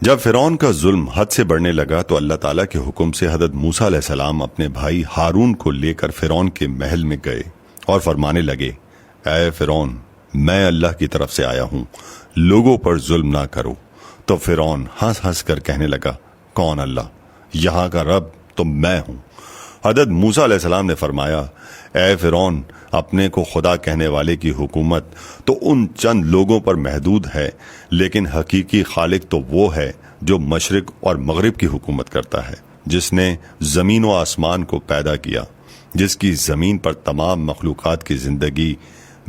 جب فرعون کا ظلم حد سے بڑھنے لگا تو اللہ تعالیٰ کے حکم سے حضرت موسیٰ علیہ السلام اپنے بھائی ہارون کو لے کر فرعون کے محل میں گئے اور فرمانے لگے، اے فرعون، میں اللہ کی طرف سے آیا ہوں، لوگوں پر ظلم نہ کرو۔ تو فرعون ہنس ہنس کر کہنے لگا، کون اللہ؟ یہاں کا رب تو میں ہوں۔ حضرت موسیٰ علیہ السلام نے فرمایا، اے فرعون، اپنے کو خدا کہنے والے کی حکومت تو ان چند لوگوں پر محدود ہے، لیکن حقیقی خالق تو وہ ہے جو مشرق اور مغرب کی حکومت کرتا ہے، جس نے زمین و آسمان کو پیدا کیا، جس کی زمین پر تمام مخلوقات کی زندگی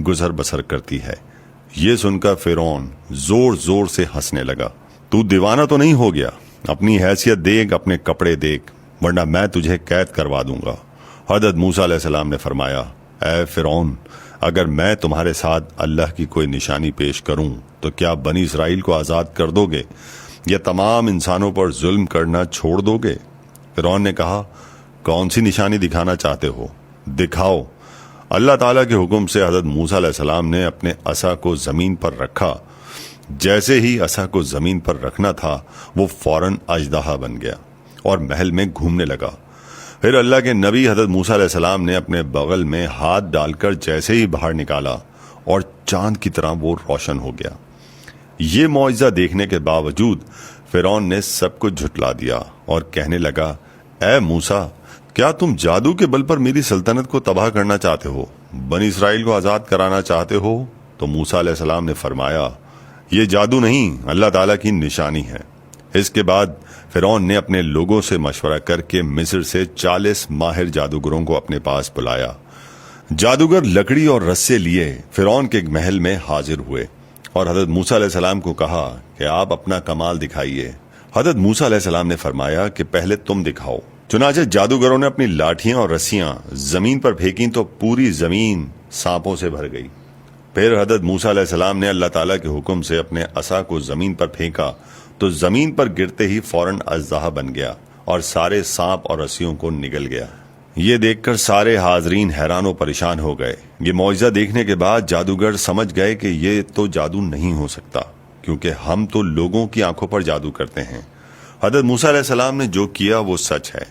گزر بسر کرتی ہے۔ یہ سن کر فرعون زور زور سے ہنسنے لگا۔ تو دیوانہ تو نہیں ہو گیا؟ اپنی حیثیت دیکھ، اپنے کپڑے دیکھ، ورنہ میں تجھے قید کروا دوں گا۔ حضرت موسیٰ علیہ السلام نے فرمایا، اے فرعون، اگر میں تمہارے ساتھ اللہ کی کوئی نشانی پیش کروں تو کیا بنی اسرائیل کو آزاد کر دو گے یا تمام انسانوں پر ظلم کرنا چھوڑ دو گے؟ فرعون نے کہا، کون سی نشانی دکھانا چاہتے ہو؟ دکھاؤ۔ اللہ تعالیٰ کے حکم سے حضرت موسیٰ علیہ السلام نے اپنے عصا کو زمین پر رکھا۔ جیسے ہی عصا کو زمین پر رکھنا تھا وہ فوراً اژدہا بن گیا اور محل میں گھومنے لگا۔ پھر اللہ کے نبی حضرت موسیٰ علیہ السلام نے اپنے بغل میں ہاتھ ڈال کر جیسے ہی باہر نکالا اور چاند کی طرح وہ روشن ہو گیا۔ یہ معجزہ دیکھنے کے باوجود فرعون نے سب کچھ جھٹلا دیا اور کہنے لگا، اے موسیٰ، کیا تم جادو کے بل پر میری سلطنت کو تباہ کرنا چاہتے ہو؟ بنی اسرائیل کو آزاد کرانا چاہتے ہو؟ تو موسیٰ علیہ السلام نے فرمایا، یہ جادو نہیں، اللہ تعالیٰ کی نشانی ہے۔ اس کے بعد فرعون نے اپنے لوگوں سے مشورہ کر کے مصر سے 40 ماہر جادوگروں کو اپنے پاس بلایا۔ جادوگر لکڑی اور رسے لیے فرعون کے محل میں حاضر ہوئے اور حضرت موسیٰ علیہ السلام کو کہا کہ آپ اپنا کمال دکھائیے۔ حضرت موسیٰ علیہ السلام نے فرمایا کہ پہلے تم دکھاؤ۔ چنانچہ جادوگروں نے اپنی لاٹھیاں اور رسیاں زمین پر پھینکیں تو پوری زمین سانپوں سے بھر گئی۔ پھر حضرت موسیٰ علیہ السلام نے اللہ تعالیٰ کے حکم سے اپنے عصا کو زمین پر پھینکا تو زمین پر گرتے ہی فوراً اژدہا بن گیا اور سارے سانپ اور رسیوں کو نگل گیا۔ یہ دیکھ کر سارے حاضرین حیران و پریشان ہو گئے۔ یہ معجزہ دیکھنے کے بعد جادوگر سمجھ گئے کہ یہ تو جادو نہیں ہو سکتا، کیونکہ ہم تو لوگوں کی آنکھوں پر جادو کرتے ہیں۔ حضرت موسیٰ علیہ السلام نے جو کیا وہ سچ ہے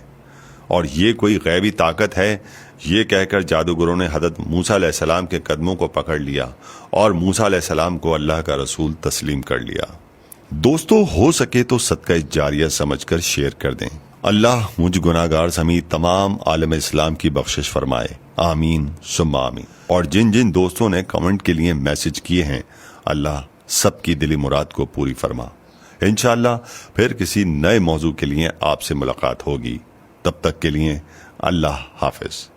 اور یہ کوئی غیبی طاقت ہے۔ یہ کہہ کر جادوگروں نے حضرت موسیٰ علیہ السلام کے قدموں کو پکڑ لیا اور موسیٰ علیہ السلام کو اللہ کا رسول تسلیم کر لیا۔ دوستو، ہو سکے تو صدقہ جاریہ سمجھ کر شیئر کر دیں۔ اللہ مجھ گناہگار سمیت تمام عالم اسلام کی بخشش فرمائے، آمین ثم آمین۔ اور جن جن دوستوں نے کمنٹ کے لیے میسج کیے ہیں، اللہ سب کی دلی مراد کو پوری فرما۔ انشاءاللہ پھر کسی نئے موضوع کے لیے آپ سے ملاقات ہوگی۔ تب تک کے لیے اللہ حافظ۔